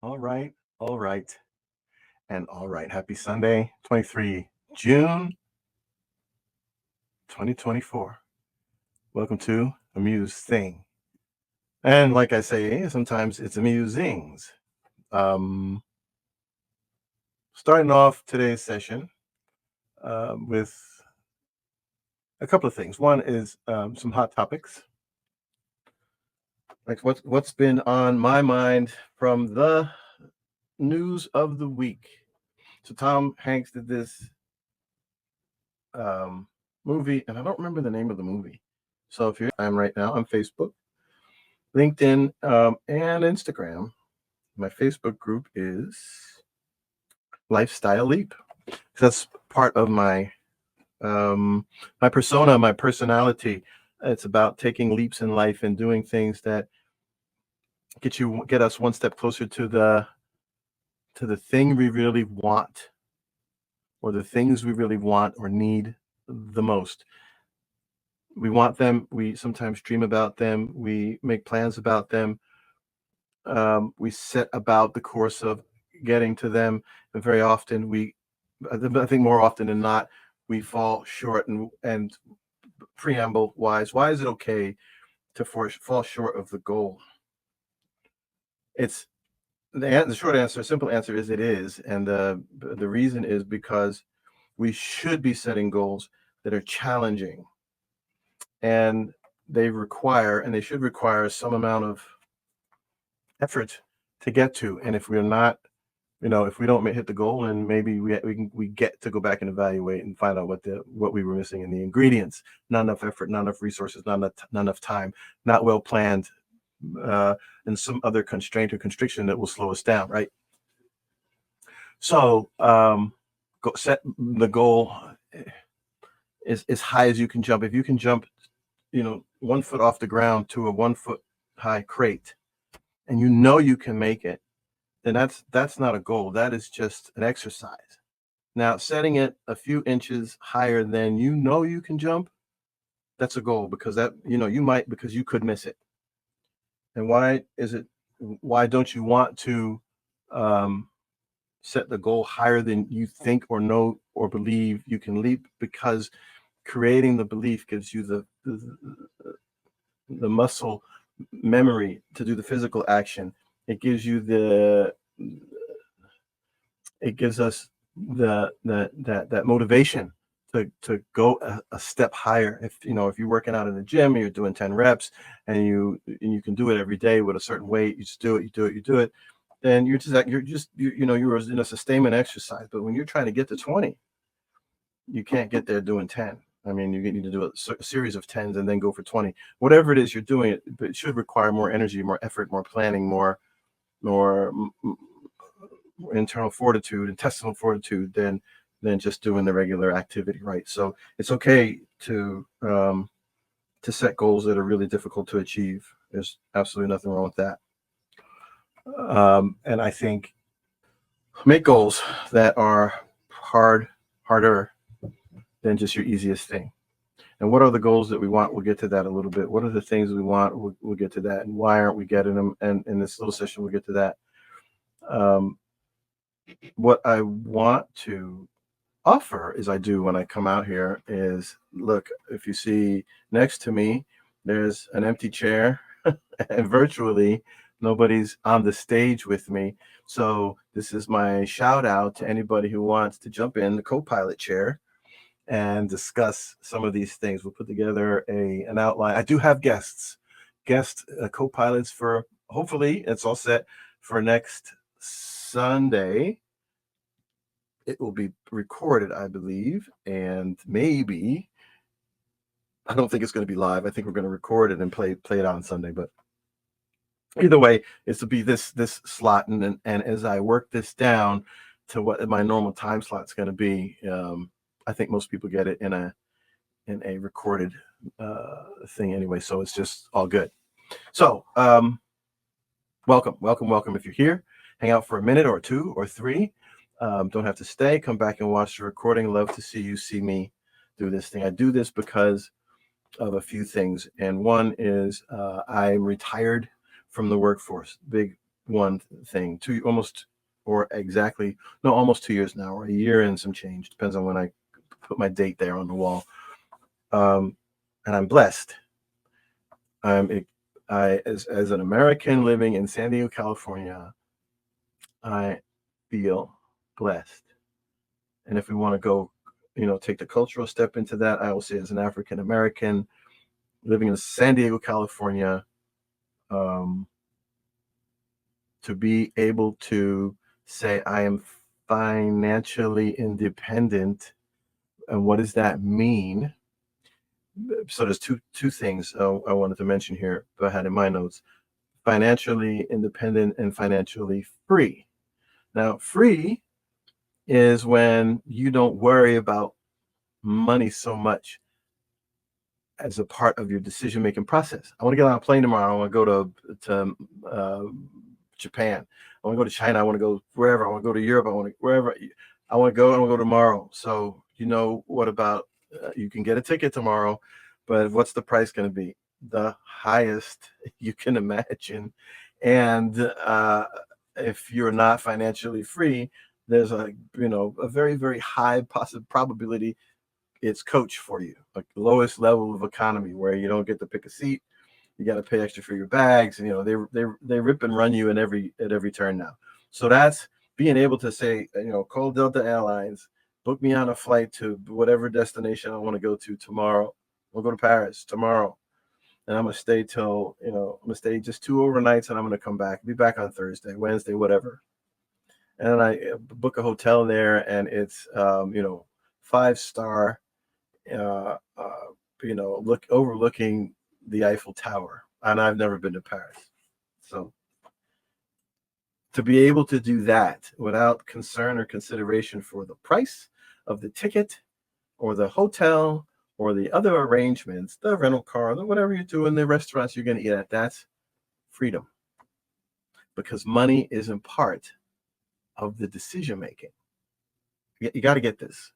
All right, all right, and all right. Happy Sunday, 23 June 2024. Welcome to Amuse Thing. And like I say, sometimes it's amusings. Um, Starting off today's session with a couple of things. One is some hot topics, like what's been on my mind from the news of the week. So Tom Hanks did this um, movie, and I don't remember the name of the movie. So if you're, I'm right now on Facebook, LinkedIn, and Instagram. My Facebook group is Lifestyle Leap. That's part of my persona, my personality. It's about taking leaps in life and doing things that get us one step closer to the thing we really want, or the things we really want or need the most. We want them. We sometimes dream about them. We make plans about them. We set about the course of getting to them, and very often I think more often than not, we fall short. And preamble wise, why is it okay to fall short of the goal? It's the short answer, simple answer is it is, and the reason is because we should be setting goals that are challenging, and they should require some amount of effort to get to. And if we're not, if we don't hit the goal, and maybe we get to go back and evaluate and find out what we were missing in the ingredients. Not enough effort, not enough resources, not enough time, not well planned, and some other constraint or constriction that will slow us down, right? So set the goal as high as you can jump. If you can jump 1 foot off the ground to a 1 foot high crate, and you can make it, then that's not a goal. That is just an exercise. Now, setting it a few inches higher than you can jump, that's a goal, because because you could miss it. And why don't you want to um, set the goal higher than you think or know or believe you can leap? Because creating the belief gives you the muscle memory to do the physical action. It gives you it gives us that motivation to go a step higher. If you're working out in the gym and you're doing 10 reps, and you can do it every day with a certain weight, you just do it, then you're in a sustainment exercise. But when you're trying to get to 20, you can't get there doing 10. I mean, you need to do a series of 10s and then go for 20. Whatever it is you're doing, it should require more energy, more effort, more planning, more internal fortitude, intestinal fortitude than just doing the regular activity, right? So it's okay to set goals that are really difficult to achieve. There's absolutely nothing wrong with that. And I think make goals that are harder than just your easiest thing. And what are the goals that we want? We'll get to that a little bit. What are the things we want? We'll get to that. And why aren't we getting them? And in this little session, we'll get to that. What I want to offer, as I do when I come out here, is, look, if you see next to me, there's an empty chair, and virtually nobody's on the stage with me. So this is my shout out to anybody who wants to jump in the co-pilot chair and discuss some of these things. We'll put together an outline. I do have guest co-pilots for, hopefully it's all set for next Sunday. It will be recorded, I believe, and maybe, I don't think it's going to be live. I think we're going to record it and play it on Sunday. But either way, it's to be this slot, and as I work this down to what my normal time slot is going to be, I think most people get it in a recorded thing anyway. So it's just all good. So welcome. If you're here, hang out for a minute or two or three. Don't have to stay. Come back and watch the recording. Love to see me do this thing. I do this because of a few things, and one is I'm retired from the workforce. Big one thing, almost, or exactly, no, almost 2 years now, or a year and some change, depends on when I put my date there on the wall. And I'm blessed. I'm as an American living in San Diego, California, I feel blessed. And if we want to go, take the cultural step into that, I will say as an African American living in San Diego, California, um, to be able to say I am financially independent. And what does that mean? So there's two things I wanted to mention here, but I had in my notes: financially independent and financially free. Now, free is when you don't worry about money so much as a part of your decision making process. I want to get on a plane tomorrow. I want to go to Japan. I want to go to China. I want to go wherever. I want to go to Europe. I want to wherever I want to go. I want to go tomorrow. So what about you can get a ticket tomorrow, but what's the price going to be? The highest you can imagine. And if you're not financially free, there's a very, very high possible probability it's coach for you, like the lowest level of economy, where you don't get to pick a seat. You got to pay extra for your bags, and they rip and run you at every turn now. So that's being able to say, call Delta Airlines, book me on a flight to whatever destination I want to go to tomorrow. We'll go to Paris tomorrow, and I'm gonna stay till I'm gonna stay just 2 overnights, and I'm gonna come back, be back on Thursday, Wednesday, whatever. And I book a hotel there, and it's 5-star, uh, uh, overlooking the Eiffel Tower. And I've never been to Paris. So to be able to do that without concern or consideration for the price of the ticket or the hotel or the other arrangements, the rental car, whatever you do in the restaurants you're going to eat at, that's freedom. Because money isn't part of the decision making. You got to get this.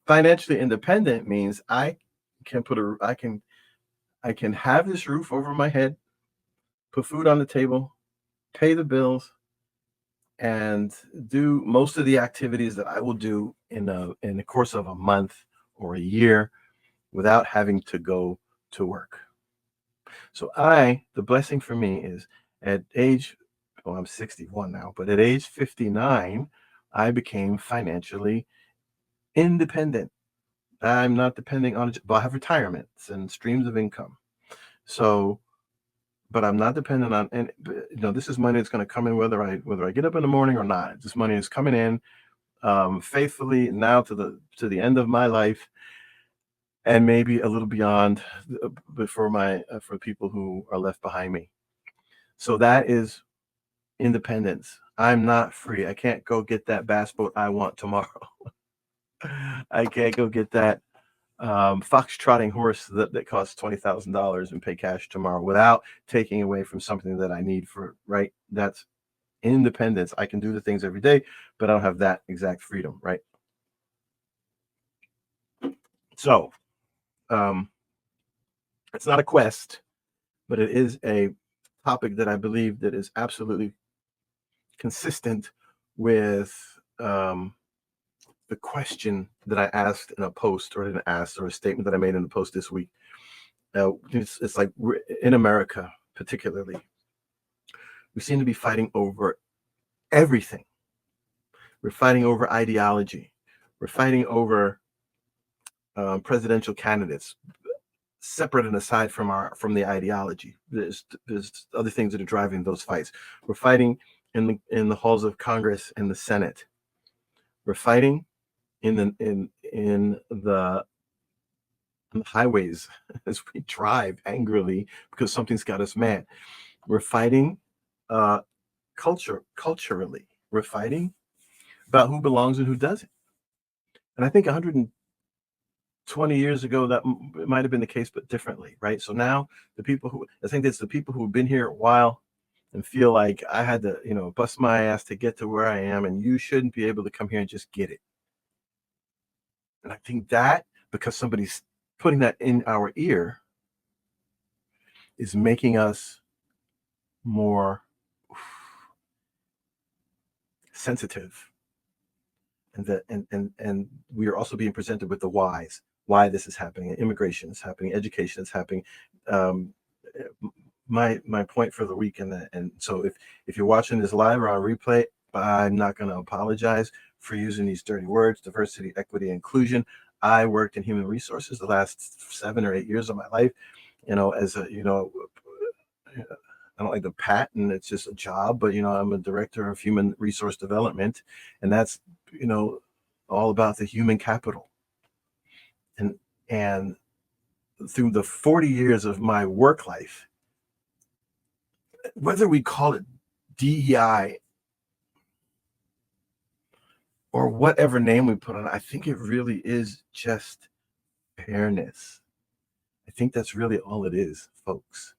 Financially independent means I can have this roof over my head, put food on the table, pay the bills, and do most of the activities that I will do in the course of a month or a year without having to go to work. So the blessing for me is at age, well, I'm 61 now, but at age 59, I became financially independent. I'm not depending on, but I have retirements and streams of income. So, but I'm not dependent on, and this is money that's going to come in whether I get up in the morning or not. This money is coming in faithfully now to the end of my life, and maybe a little beyond, for people who are left behind me. So that is independence. I'm not free. I can't go get that bass boat I want tomorrow. I can't go get that fox trotting horse that costs $20,000 and pay cash tomorrow without taking away from something that I need for right. That's independence. I can do the things every day, but I don't have that exact freedom, right? So it's not a quest, but it is a topic that I believe that is absolutely consistent with the question that I asked in a post, or didn't ask, or a statement that I made in a post this week. It's like in America, particularly, we seem to be fighting over everything. We're fighting over ideology. We're fighting over presidential candidates, separate and aside from the ideology. There's other things that are driving those fights. We're fighting in the halls of Congress and the Senate. We're fighting in the highways as we drive angrily because something's got us mad. We're fighting culturally. We're fighting about who belongs and who doesn't. And I think 120 years ago that it might have been the case, but differently, right? So now the people who've been here a while and feel like I had to, bust my ass to get to where I am, and you shouldn't be able to come here and just get it. And I think that because somebody's putting that in our ear is making us more sensitive, and we are also being presented with the whys, why this is happening. Immigration is happening, education is happening. Um, my point for the week, and so if you're watching this live or on replay, I'm not going to apologize for using these dirty words: diversity, equity, inclusion. I worked in human resources the last 7 or 8 years of my life, as a, I don't like the patent, it's just a job, but I'm a director of human resource development, and that's, all about the human capital. And through the 40 years of my work life, whether we call it DEI or whatever name we put on it, I think it really is just fairness. I think that's really all it is, folks.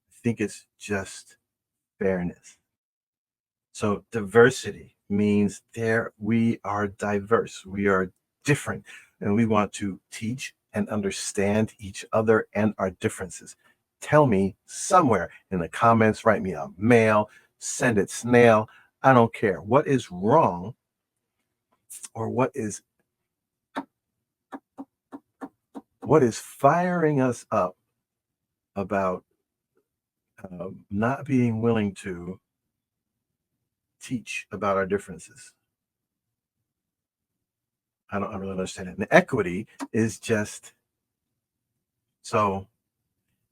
I think it's just fairness. So diversity means we are diverse, we are different, and we want to teach and understand each other and our differences. Tell me somewhere in the comments, write me a mail, send it snail. I don't care what is wrong or what is firing us up about not being willing to teach about our differences. I don't really understand it. And equity is just so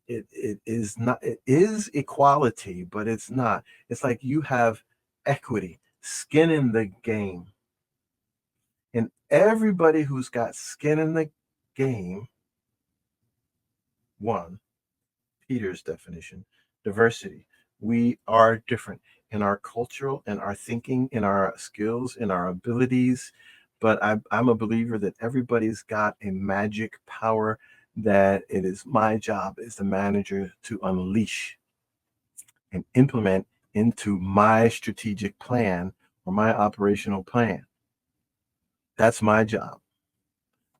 it is not, it is equality, but it's not. It's like you have equity, skin in the game. And everybody who's got skin in the game, one, Peter's definition, diversity. We are different in our cultural, in our thinking, in our skills, in our abilities. But I'm a believer that everybody's got a magic power that it is my job as the manager to unleash and implement into my strategic plan or my operational plan. That's my job,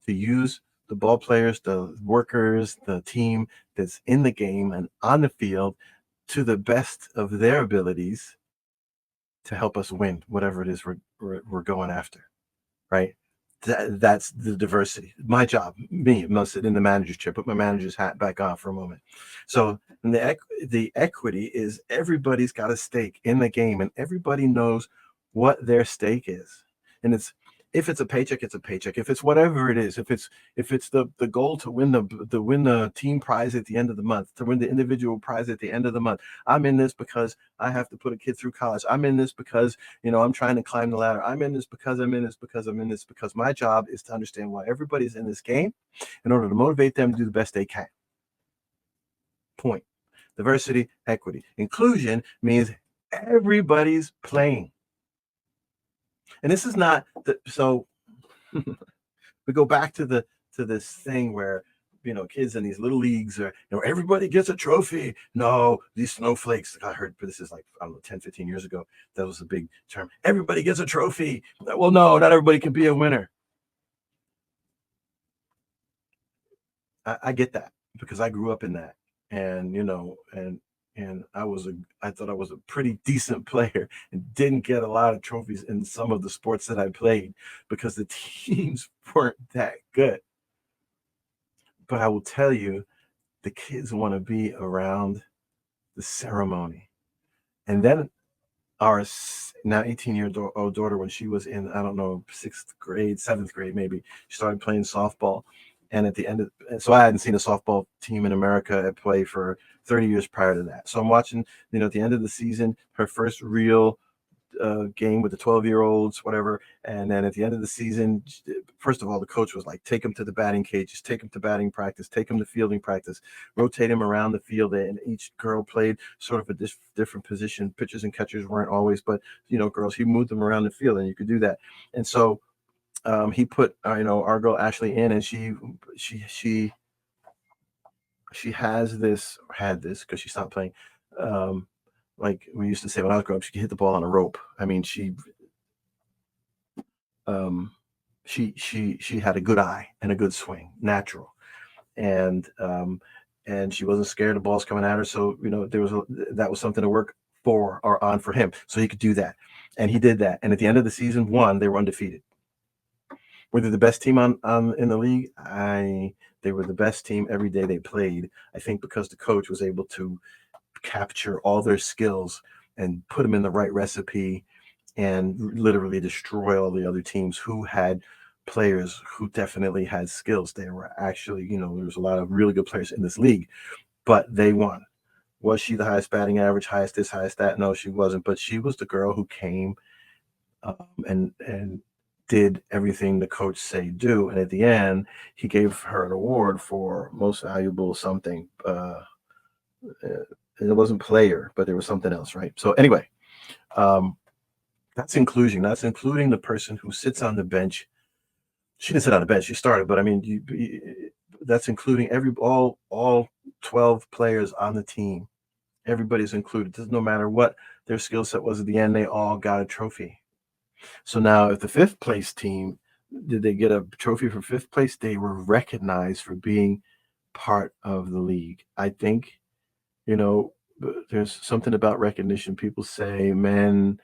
to use the ball players, the workers, the team that's in the game and on the field to the best of their abilities to help us win whatever it is we're going after, right? That's the diversity. My job, me, I'm sit in the manager's chair, put my manager's hat back on for a moment. So the equity is everybody's got a stake in the game, and everybody knows what their stake is. And if it's a paycheck, it's a paycheck. If it's whatever it is, if it's the goal to win the team prize at the end of the month, to win the individual prize at the end of the month. I'm in this because I have to put a kid through college. I'm in this because I'm trying to climb the ladder. I'm in this because because my job is to understand why everybody's in this game in order to motivate them to do the best they can. Point. Diversity, equity, inclusion means everybody's playing. And this is not so we go back to this thing where kids in these little leagues are, everybody gets a trophy. No, these snowflakes. I heard, but this is like, I don't know, 10, 15 years ago. That was a big term. Everybody gets a trophy. Well, no, not everybody can be a winner. I get that because I grew up in that, and I thought I was a pretty decent player and didn't get a lot of trophies in some of the sports that I played because the teams weren't that good. But I will tell you, the kids want to be around the ceremony. And then our now 18-year-old daughter, when she was in, I don't know, 6th grade, 7th grade, maybe, she started playing softball. And at the end so I hadn't seen a softball team in America at play for 30 years prior to that. So I'm watching, at the end of the season, her first real game with the 12-year-olds, whatever. And then at the end of the season, first of all, the coach was like, take him to the batting cages, take him to batting practice, take him to fielding practice, rotate him around the field. And each girl played sort of a different position. Pitchers and catchers weren't always, but, girls, he moved them around the field and you could do that. And so he put, our girl Ashley in, and she had this because she stopped playing. Like we used to say when I was growing up, she could hit the ball on a rope. I mean, she had a good eye and a good swing, natural, and she wasn't scared of balls coming at her. So that was something to work for or on for him, so he could do that. And he did that. And at the end of the season one, they were undefeated. Were they the best team on in the league? They were the best team every day they played. I think because the coach was able to capture all their skills and put them in the right recipe and literally destroy all the other teams who had players who definitely had skills. They were actually, there was a lot of really good players in this league, but they won. Was she the highest batting average, highest this, highest that? No, she wasn't. But she was the girl who came and did everything the coach say do. And at the end, he gave her an award for most valuable something. It wasn't player, but there was something else, right? So anyway, that's inclusion. That's including the person who sits on the bench. She didn't sit on the bench. She started, but I mean, that's including all 12 players on the team. Everybody's included. No matter what their skill set was at the end, they all got a trophy. So now, if the fifth place team, did they get a trophy for fifth place? They were recognized for being part of the league. I think, there's something about recognition. People say men,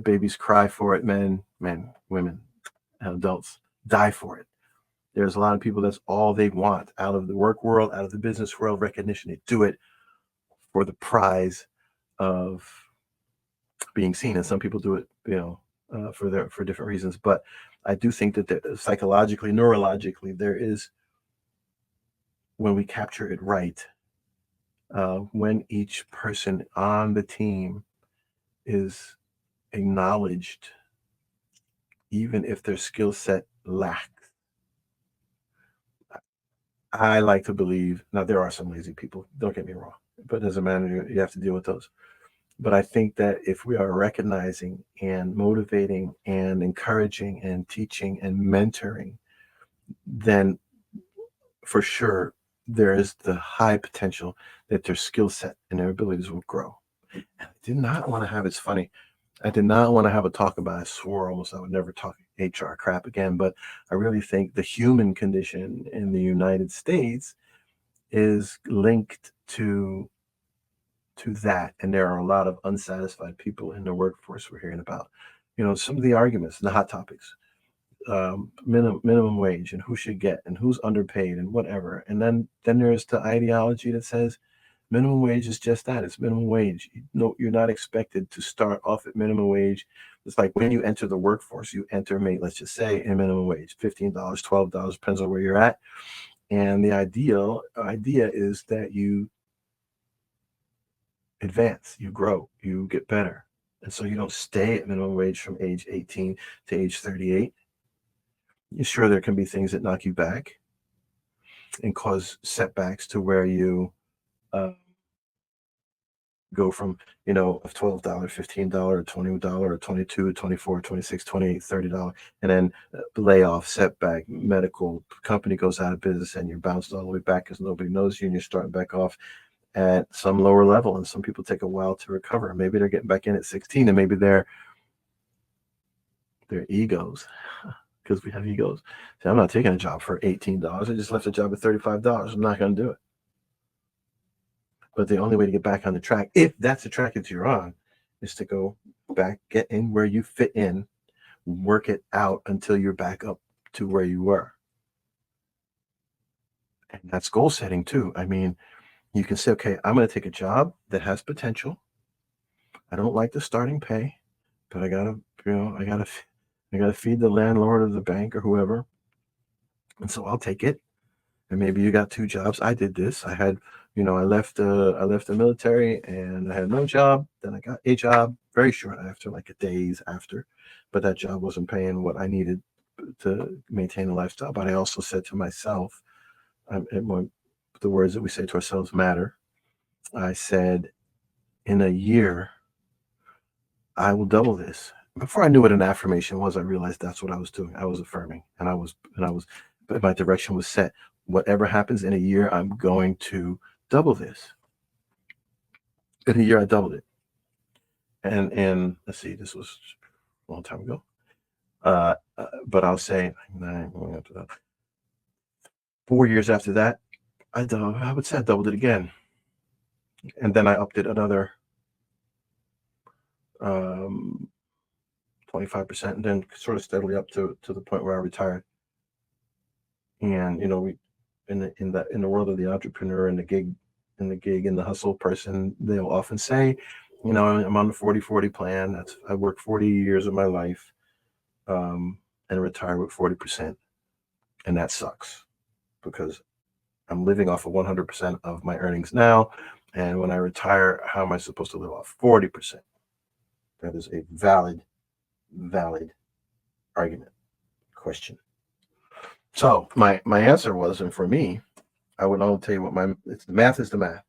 babies cry for it. Men, women, adults die for it. There's a lot of people that's all they want out of the work world, out of the business world, recognition. They do it for the prize of being seen, and some people do it, for different reasons. But I do think that psychologically, neurologically, there is, when we capture it right, when each person on the team is acknowledged, even if their skill set lacks. I like to believe, now there are some lazy people, don't get me wrong, but as a manager, you have to deal with those. But I think that if we are recognizing and motivating and encouraging and teaching and mentoring, then for sure there is the high potential that their skill set and their abilities will grow. And I did not want to have, it's funny, I did not want to have a talk about, I swore almost I would never talk HR crap again, but I really think the human condition in the United States is linked to that. And there are a lot of unsatisfied people in the workforce we're hearing about. Some of the arguments, the hot topics, minimum wage and who should get and who's underpaid and whatever. And then there's the ideology that says minimum wage is just that. It's minimum wage. You're not expected to start off at minimum wage. It's like when you enter the workforce, you enter, let's just say, in minimum wage, $15, $12, depends on where you're at. And the idea is that you advance, you grow, you get better. And so you don't stay at minimum wage from age 18 to age 38. Sure, there can be things that knock you back and cause setbacks to where you go from, of $12, $15, $20, $22, $24, $26, $28, $30, and then layoff, setback, medical, company goes out of business, and you're bounced all the way back because nobody knows you, and you're starting back off at some lower level. And some people take a while to recover. Maybe they're getting back in at 16, and maybe their egos, because we have egos. See, I'm not taking a job for $18. I just left a job at $35. I'm not going to do it. But the only way to get back on the track, if that's the track that you're on, is to go back, get in where you fit in, work it out until you're back up to where you were. And that's goal setting too. I mean, you can say, okay, I'm going to take a job that has potential. I don't like the starting pay, but I gotta feed the landlord or the bank or whoever. And so I'll take it. And maybe you got two jobs. I did this. I had, I left the military and I had no job. Then I got a job very short after, like a days after, but that job wasn't paying what I needed to maintain a lifestyle. But I also said to myself, the words that we say to ourselves matter. I said, in a year, I will double this. Before I knew what an affirmation was, I realized that's what I was doing. I was affirming, but my direction was set. Whatever happens in a year, I'm going to double this. In a year, I doubled it. And let's see, this was a long time ago. But I'll say 4 years after that, I would say I doubled it again. And then I upped it another 25%, and then sort of steadily up to the point where I retired. And we in the world of the entrepreneur and the gig and the hustle person, they'll often say, I'm on the 40-40 plan. I worked 40 years of my life, and retire with 40%, and that sucks because I'm living off of 100% of my earnings now, and when I retire, how am I supposed to live off 40%? That is a valid argument question. So my answer was, and for me, I would only tell you what the math is the math.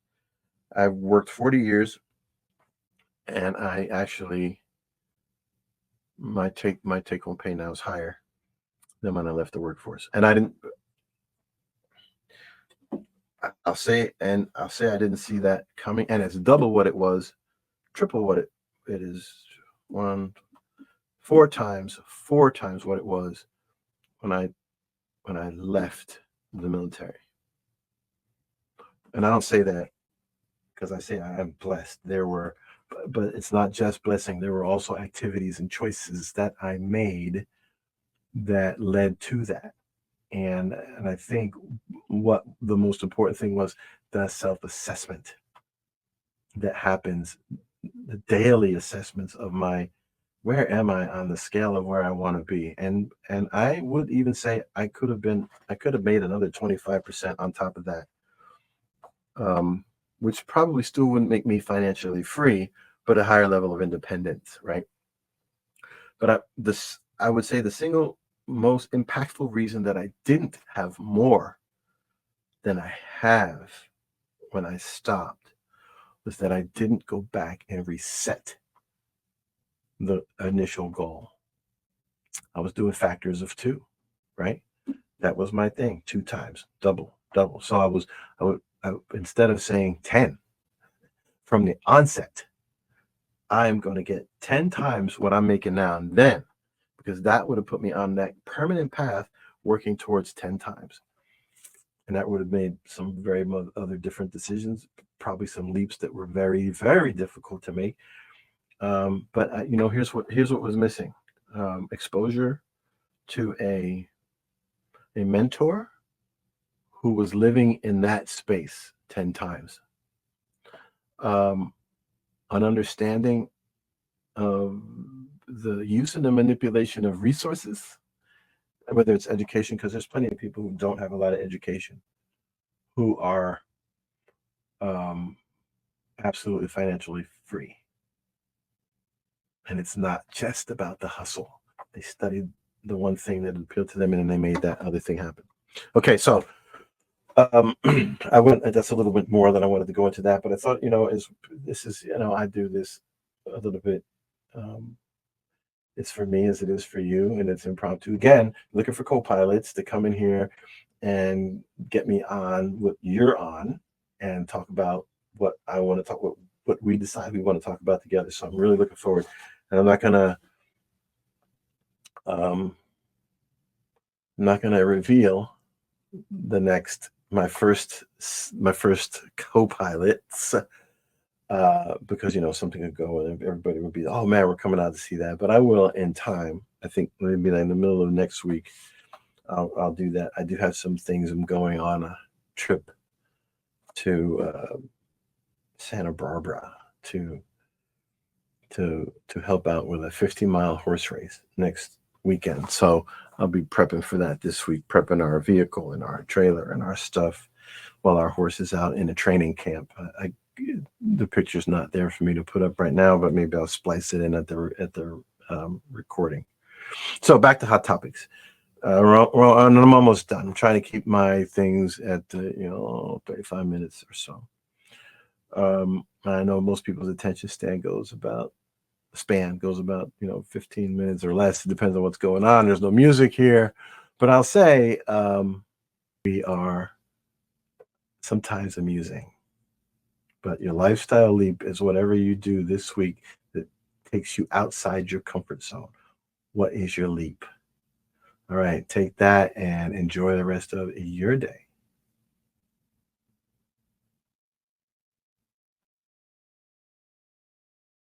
I've worked 40 years, and I actually my take home pay now is higher than when I left the workforce. And I'll say I didn't see that coming, and it's double what it was, triple what it is, four times what it was when I left the military. And I don't say that because I say I am blessed. But it's not just blessing. There were also activities and choices that I made that led to that. And I think what the most important thing was the self-assessment that happens, the daily assessments of where am I on the scale of where I want to be? And I would even say I could have made another 25% on top of that. Which probably still wouldn't make me financially free, but a higher level of independence, right? But I would say the single most impactful reason that I didn't have more than I have when I stopped was that I didn't go back and reset the initial goal. I was doing factors of 2, right? That was my thing, 2 times, double. So I would instead of saying 10 from the onset, I'm going to get 10 times what I'm making now and then, because that would have put me on that permanent path working towards 10 times. And that would have made some very other different decisions, probably some leaps that were very, very difficult to make. But here's what was missing: exposure to a mentor who was living in that space 10 times. An understanding of the use and the manipulation of resources, whether it's education, because there's plenty of people who don't have a lot of education, who are absolutely financially free. And it's not just about the hustle. They studied the one thing that appealed to them, and then they made that other thing happen. Okay, so that's a little bit more than I wanted to go into that, but I thought, I do this a little bit. It's for me as it is for you, and it's impromptu. Again, looking for co-pilots to come in here and get me on what you're on and talk about what I want to talk about, what we decide we want to talk about together. So I'm really looking forward. And I'm not gonna reveal my first co-pilots, because something could go and everybody would be, oh man, we're coming out to see that. But I will in time. I think maybe in the middle of next week, I'll do that. I do have some things. I'm going on a trip to Santa Barbara to help out with a 50-mile horse race next weekend. So I'll be prepping for that this week, prepping our vehicle and our trailer and our stuff while our horse is out in a training camp. The picture's not there for me to put up right now, but maybe I'll splice it in at the recording. So back to hot topics. I'm almost done. I'm trying to keep my things at 35 minutes or so. I know most people's attention span goes about 15 minutes or less. It depends on what's going on. There's no music here, but I'll say we are sometimes amusing. But your lifestyle leap is whatever you do this week that takes you outside your comfort zone. What is your leap? All right, take that and enjoy the rest of your day.